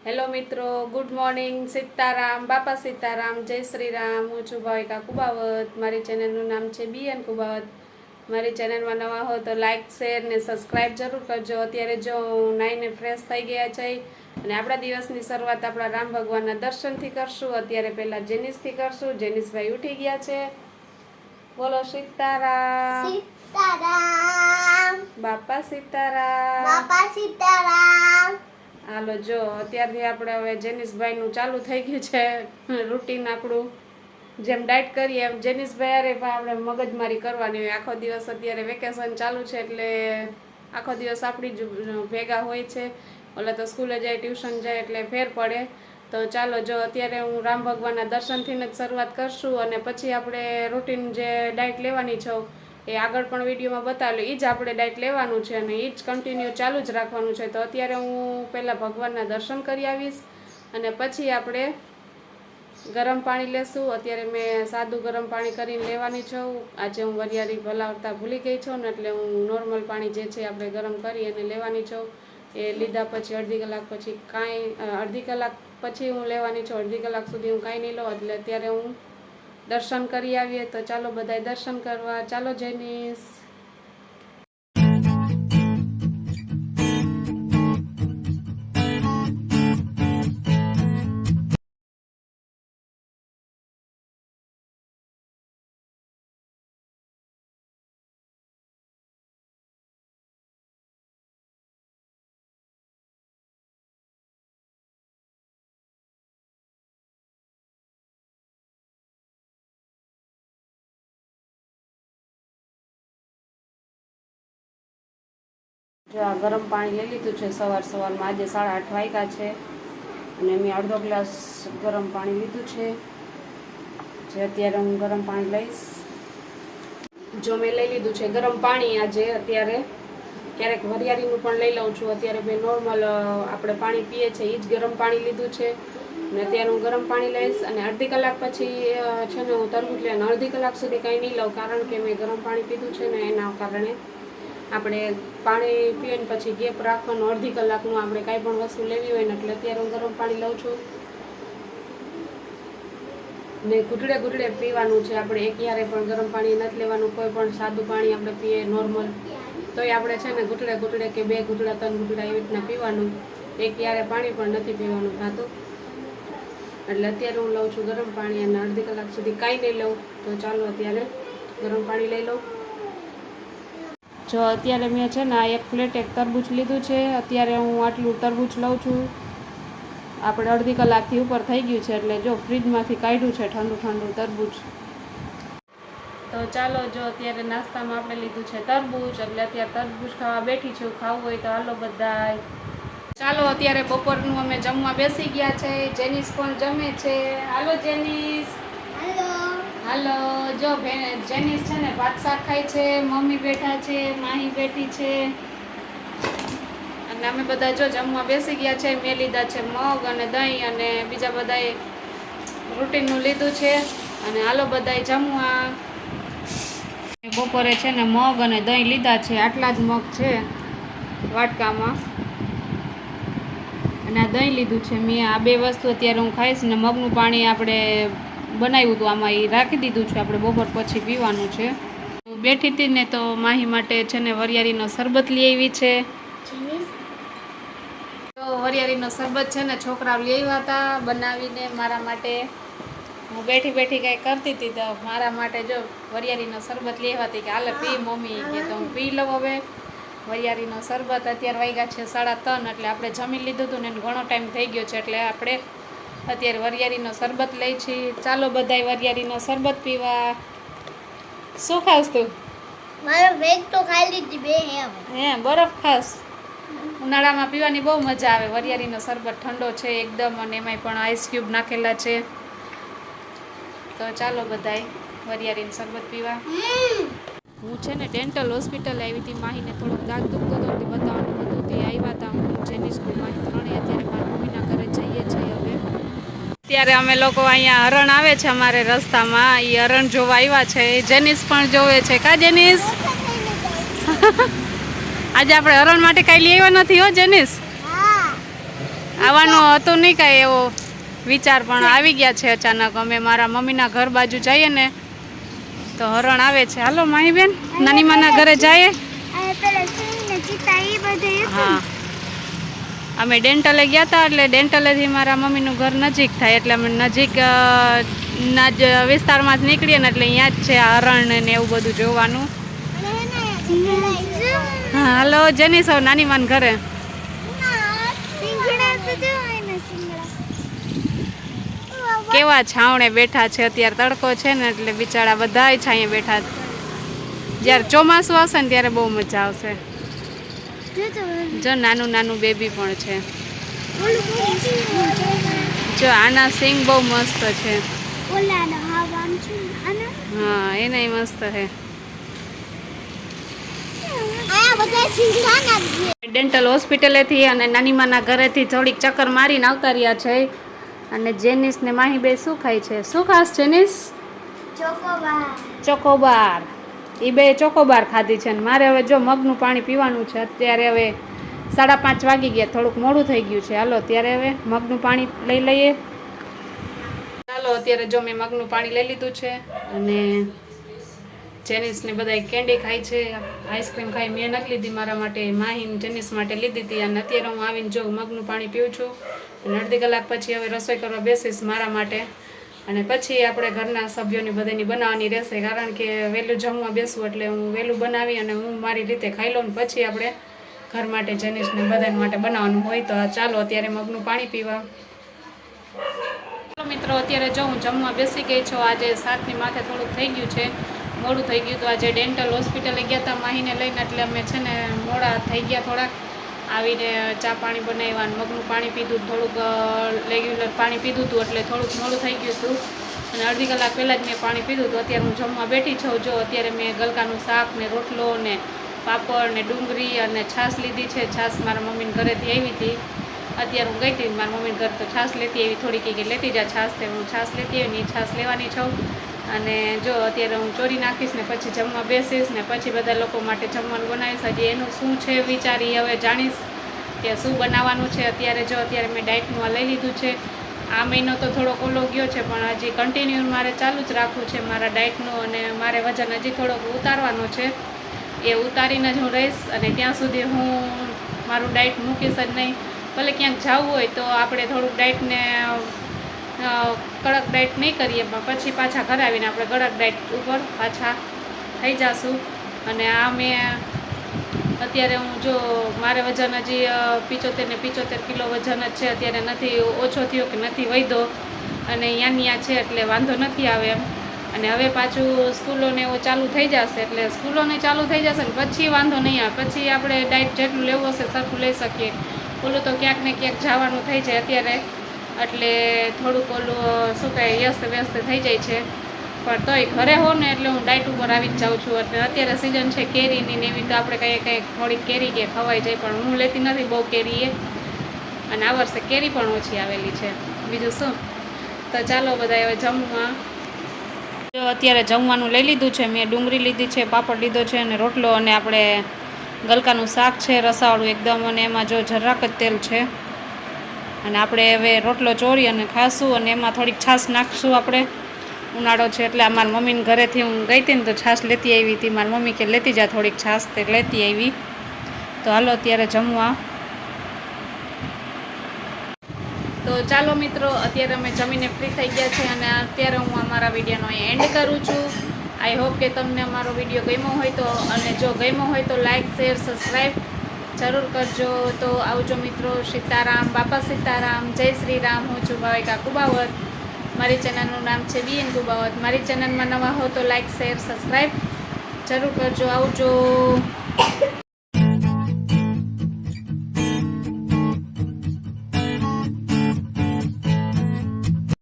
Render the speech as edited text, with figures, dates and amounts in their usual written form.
Hello મિત્રો, good morning. Sitaram, બાપા સીતારામ, જય શ્રી રામ. હું છું ભાવિકા કુબાવત. મારી ચેનલનું નામ છે બીએન કુબાવત. મારી ચેનલમાં નવા હો તો લાઇક, શેર ને સબસ્ક્રાઈબ જરૂર કરજો. અત્યારે જો નાઈને ફ્રેશ થઈ ગયા છે અને આપણા દિવસની શરૂઆત આપણા રામ ભગવાનના દર્શનથી કરશું. અત્યારે પહેલાં જેનિસથી કરશું. જેનિસભાઈ ઉઠી ગયા છે. બોલો સીતારામ. સીતારામ. બાપા સીતારામ. બાપા સીતારામ. હાલો જો અત્યારથી આપણે હવે જેનિસભાઈનું ચાલુ થઈ ગયું છે રૂટીન. આપણું જેમ ડાયટ કરીએ એમ જેનિસભાઈ અરે પણ આપણે મગજમારી કરવાની હોય. આખો દિવસ અત્યારે વેકેશન ચાલુ છે એટલે આખો દિવસ આપણી જ ભેગા હોય છે. ઓલા તો સ્કૂલે જાય, ટ્યુશન જાય એટલે ફેર પડે. તો ચાલો જો અત્યારે હું રામ ભગવાનના દર્શનથી જ શરૂઆત કરશું અને પછી આપણે રૂટીન જે ડાયટ લેવાની છે એ આગળ પણ વિડીયોમાં બતાવેલું. એ જ આપણે ડાયટ લેવાનું છે અને એ જ કન્ટિન્યુ ચાલુ જ રાખવાનું છે. તો અત્યારે હું પહેલાં ભગવાનના દર્શન કરી આવીશ અને પછી આપણે ગરમ પાણી લેશું. અત્યારે મેં સાદું ગરમ પાણી કરીને લેવાની છું. આજે હું વરિયાળી ભલાવતા ભૂલી ગઈ છું ને એટલે હું નોર્મલ પાણી જે છે આપણે ગરમ કરી અને લેવાની છું. એ લીધા પછી અડધી કલાક પછી હું લેવાની છું. અડધી કલાક સુધી હું કાંઈ નહીં લઉં. એટલે અત્યારે હું દર્શન કરી આવીએ. તો ચાલો બધાય દર્શન કરવા. ચાલો જેનિસ. જો આ ગરમ પાણી લઈ લીધું છે સવારમાં. આજે 8:30 વાગ્યા છે અને મેં અડધો ગ્લાસ ગરમ પાણી લીધું છે. જે અત્યારે હું ગરમ પાણી લઈશ. જો મેં લઈ લીધું છે ગરમ પાણી આજે. અત્યારે ક્યારેક વરિયાળીનું પણ લઈ લઉં છું. અત્યારે મેં નોર્મલ આપણે પાણી પીએ છીએ એ જ ગરમ પાણી લીધું છે અને અત્યારે હું ગરમ પાણી લઈશ. અને અડધી કલાક પછી છે ને હું તરબૂચ લઈને અડધી કલાક સુધી કંઈ નહીં લઉં, કારણ કે મેં ગરમ પાણી પીધું છે ને એના કારણે આપણે પાણી પીએ ને પછી ગેપ રાખવાનું અડધી કલાકનું. આપણે કાંઈ પણ વસ્તુ લેવી હોય ને એટલે અત્યારે હું ગરમ પાણી લઉં છું ને ઘૂંટડે પીવાનું છે. આપણે એક યારે પણ ગરમ પાણી નથી લેવાનું. કોઈ પણ સાદું પાણી આપણે પીએ નોર્મલ તોય આપણે છે ને ઘૂંટડે કે 2 ઘૂંટડા 3 ઘૂંટડા એવી રીતના પીવાનું. એક યારે પાણી પણ નથી પીવાનું થતું. એટલે અત્યારે હું લઉં છું ગરમ પાણી અને અડધી કલાક સુધી કાંઈ નહીં લઉં. તો ચાલો અત્યારે ગરમ પાણી લઈ લઉં. જો અત્યારે મેં છે ને આ એક પ્લેટ એક તરબૂચ લીધું છે. અત્યારે હું આટલું તરબૂચ લઉં છું. આપણે અડધી કલાકથી ઉપર થઈ ગયું છે એટલે જો ફ્રીજમાંથી કાઢ્યું છે ઠંડુ તરબૂચ. તો ચાલો જો અત્યારે નાસ્તામાં આપણે લીધું છે તરબૂચ એટલે અત્યારે તરબૂચ ખાવા બેઠી છું. ખાવું હોય તો હાલો બધાય. ચાલો અત્યારે બપોરનું અમે જમવા બેસી ગયા છે. જેનિસ પણ જમે છે. હાલો જેનિસ. હાલો જો જેનિસ છે ને ભાત શાક ખાય છે. મમ્મી બેઠા છે, માહી બેઠી છે અને અમે બધા જો જમવા બેસી ગયા છે. મેં લીધા છે મગ અને દહીં અને બીજા બધાએ રૂટીનનું લીધું છે અને હાલો બધાએ જમવા. બપોરે છે ને મગ અને દહીં લીધા છે. આટલા જ મગ છે વાટકામાં અને આ દહીં લીધું છે મેં. આ 2 વસ્તુ અત્યારે હું ખાઈશ ને મગનું પાણી આપણે બનાવ્યું હતું આમાં એ રાખી દીધું છે. આપણે બપોર પછી પીવાનું છે. હું બેઠી હતી ને તો માહી માટે છે ને વરિયાળીનો શરબત લઈ આવી છે. તો વરિયાળીનો શરબત છે ને છોકરાઓ લઈ આવ્યા હતા બનાવીને મારા માટે. હું બેઠી કંઈ કરતી હતી તો મારા માટે જો વરિયાળીનો શરબત લઈ આવ્યા હતી કે હાલે પી મમ્મી કે. તો હું પી લઉં હવે વરિયાળીનો શરબત. અત્યારે વાગ્યા છે 3:30 એટલે આપણે જમી લીધું હતું ને ઘણો ટાઈમ થઈ ગયો છે એટલે આપણે અત્યારે વરિયાળીનો શરબત લઈ છીએ. ચાલો બધાય વરિયાળીનો શરબત પીવા. શું ખાસ તું? મારો બેગ તો ખાઈ લીધી બે હે બરફ ખાસ? ઉનાળામાં પીવાની બહુ મજા આવે. વરિયાળીનો શરબત ઠંડો છે એકદમ અને એમાંય પણ આઈસ ક્યુબ નાખેલા છે. તો ચાલો બધાય વરિયાળીનો શરબત પીવા. હું છે ને ડેન્ટલ હોસ્પિટલ આવી હતી. માહીને થોડોક દાગ દુખતો હતો તે બતાવવાનું હતું તે આવ્યા હતા. હું જેની સ્કૂલ માહી ત્રણેય અત્યારે મારા મમ્મીના ઘરે જઈએ છીએ. હવે અત્યારે અમે લોકો અહીંયા હરણ આવે છે અમારે રસ્તામાં. એ હરણ જોવા આવ્યા છે. જેનિસ પણ જોવે છે. કા જેનિસ? આજે આપણે હરણ માટે કાંઈ લઈ આવ્યા નથી હો જેનિસ. આવવાનું હતું નહીં કાંઈ એવો વિચાર, પણ આવી ગયા છે અચાનક. અમે મારા મમ્મીના ઘર બાજુ જઈએ ને તો હરણ આવે છે. હાલો માહીબેન, નાની માના ઘરે જઈએ. હા, અમે ડેન્ટલે ગયા હતા, એટલે ડેન્ટલેથી મારા મમ્મીનું ઘર નજીક થાય, એટલે અમે નજીક ના જ વિસ્તારમાં જ નીકળીએ ને એટલે અહીંયા જ છે આ હરણ ને એવું બધું જોવાનું. હા હાલો જેની સૌ નાની માન ઘરે. કેવા છાવણે બેઠા છે, અત્યારે તડકો છે ને એટલે બિચારા બધાય છાંયે બેઠા. જ્યારે ચોમાસું આવશે ને ત્યારે બહુ મજા આવશે. જો નાનું નાનું બેબી પણ છે. જો આના સિંગ બહુ મસ્ત છે. હા એને મસ્ત છે. ડેન્ટલ હોસ્પિટલેથી અને નાનીમાના ઘરેથી થોડીક ચક્કર મારીને આવતા રહ્યા છે. અને જેનિસ ને માહી બે શું ખાય છે? શું ખાસ જેનિસ? ચોકોબાર. એ બે ચોકોબાર ખાધી છે. અને મારે હવે જો મગનું પાણી પીવાનું છે. અત્યારે હવે 5:30 વાગી ગયા, થોડુંક મોડું થઈ ગયું છે. હાલો અત્યારે હવે મગનું પાણી લઈ લઈએ. ચાલો અત્યારે જો મેં મગનું પાણી લઈ લીધું છે. અને જેનિસ ને બધા કેન્ડી ખાય છે, આઈસ્ક્રીમ ખાય. મેં નથી લીધી મારા માટે, માહીને જેનિસ માટે લીધી હતી. અને અત્યારે હું આવીને જો મગનું પાણી પીવું છું. અને અડધી કલાક પછી હવે રસોઈ કરવા બેસીશ મારા માટે. અને પછી આપણે ઘરના સભ્યોની બધાની બનાવવાની રહેશે, કારણ કે વહેલું જમવા બેસવું એટલે હું વહેલું બનાવી અને હું મારી રીતે ખાઈ લઉં. પછી આપણે ઘર માટે જેનિસને બધા માટે બનાવવાનું હોય. તો ચાલો અત્યારે મગનું પાણી પીવા. મિત્રો અત્યારે જો હું જમવા બેસી ગઈ છું. આજે 7ની માથે થોડુંક થઈ ગયું છે, મોડું થઈ ગયું. તો આજે ડેન્ટલ હોસ્પિટલે ગયા હતા માહીને લઈને, એટલે અમે છે ને મોડા થઈ ગયા થોડાક. આવીને ચા પાણી બનાવ્યા અને મગનું પાણી પીધું, થોડુંક રેગ્યુલર પાણી પીધું હતું, એટલે થોડુંક મોડું થઈ ગયું હતું. અને અડધી કલાક પહેલાં જ મેં પાણી પીધું હતું. અત્યારે હું જમવા બેઠી છું. જો અત્યારે મેં ગલકાનું શાક ને રોટલો ને પાપડ ને ડુંગળી અને છાશ લીધી છે. છાશ મારા મમ્મીને ઘરેથી આવી હતી. અત્યારે હું ગઈ હતી મારા મમ્મીને ઘરે, તો છાશ લેતી આવી થોડી, કે લેતી જા છાશ. તે હું છાશ લેતી આવી ને છાશ લેવાની છું. અને જો અત્યારે હું ચોરી નાખીશ ને પછી જમવા બેસીશ ને પછી બધા લોકો માટે જમવાનું બનાવીશ. હજી એનું શું છે વિચારી હવે જાણીશ કે શું બનાવવાનું છે. અત્યારે મેં ડાયટનું આ લઈ લીધું છે. આ મહિનો તો થોડોક ઓલો ગયો છે, પણ હજી કન્ટિન્યુ મારે ચાલુ જ રાખવું છે મારા ડાયટનું. અને મારે વજન હજી થોડોક ઉતારવાનો છે, એ ઉતારીને જ હું રહીશ. અને ત્યાં સુધી હું મારું ડાયટ મૂકીશ જ નહીં. ભલે ક્યાંક જવું હોય તો આપણે થોડુંક ડાયટને કડક ડાયટ નહીં કરીએ, પણ પછી પાછા ઘરે આવીને આપણે કડક ડાયટ ઉપર પાછા થઈ જશું. અને આ મેં અત્યારે હું જો મારે વજન હજી 75 કિલો વજન જ છે. અત્યારે નથી ઓછો થયો કે નથી વધ્યો, અને ત્યાં છે એટલે વાંધો નથી આવે એમ. અને હવે પાછું સ્કૂલોને એવું ચાલુ થઈ જશે, એટલે સ્કૂલોને ચાલુ થઈ જશે ને પછી વાંધો નહીં આવે. પછી આપણે ડાયટ જેટલું લેવું હશે સરખું લઈ શકીએ. ઓલું તો ક્યાંક ને ક્યાંક જવાનું થઈ જાય અત્યારે, એટલે થોડુંક ઓલું શું કહે વ્યસ્ત થઈ જાય છે. પણ તોય ઘરે હો ને એટલે હું ડાયટ ઉપર આવી જ જાઉં છું. એટલે અત્યારે સિઝન છે કેરીની ને એવી, તો આપણે કંઈક થોડીક કેરી કે ખવાઈ જાય, પણ હું લેતી નથી બહુ કેરી એ. અને આ વર્ષે કેરી પણ ઓછી આવેલી છે. બીજું શું, તો ચાલો બધા હવે જમવા. જો અત્યારે જમવાનું લઈ લીધું છે મેં. ડુંગળી લીધી છે, પાપડ લીધો છે અને રોટલો, અને આપણે ગલકાનું શાક છે રસાવાળું એકદમ, અને એમાં જો જરાક જ તેલ છે. અને આપણે હવે રોટલો ચોરી અને ખાશું, અને એમાં થોડીક છાશ નાખશું. આપણે ઉનાળો છે એટલે મારા મમ્મીને ઘરેથી હું ગઈ હતી ને તો છાશ લેતી આવી હતી. મારી મમ્મી કે લેતી જા થોડીક છાશ, તે લેતી આવી. તો હાલો અત્યારે જમવા. તો ચાલો મિત્રો અત્યારે અમે જમીને ફ્રી થઈ ગયા છે, અને અત્યારે હું અમારા વિડીયોનો એન્ડ કરું છું. આઈ હોપ કે તમને અમારો વિડીયો ગમ્યો હોય તો, અને જો ગમ્યો હોય તો લાઈક શેર સબસ્ક્રાઈબ જરૂર કરજો. તો આવજો મિત્રો. સીતારામ, બાપા સીતારામ, જય શ્રી રામ. હું છું ભાવિકા કુબાવત. મારી ચેનલનું નામ છે BN કુબાવત. મારી ચેનલમાં નવા હો તો લાઈક શેર સબસ્ક્રાઈબ જરૂર કરજો. આવજો.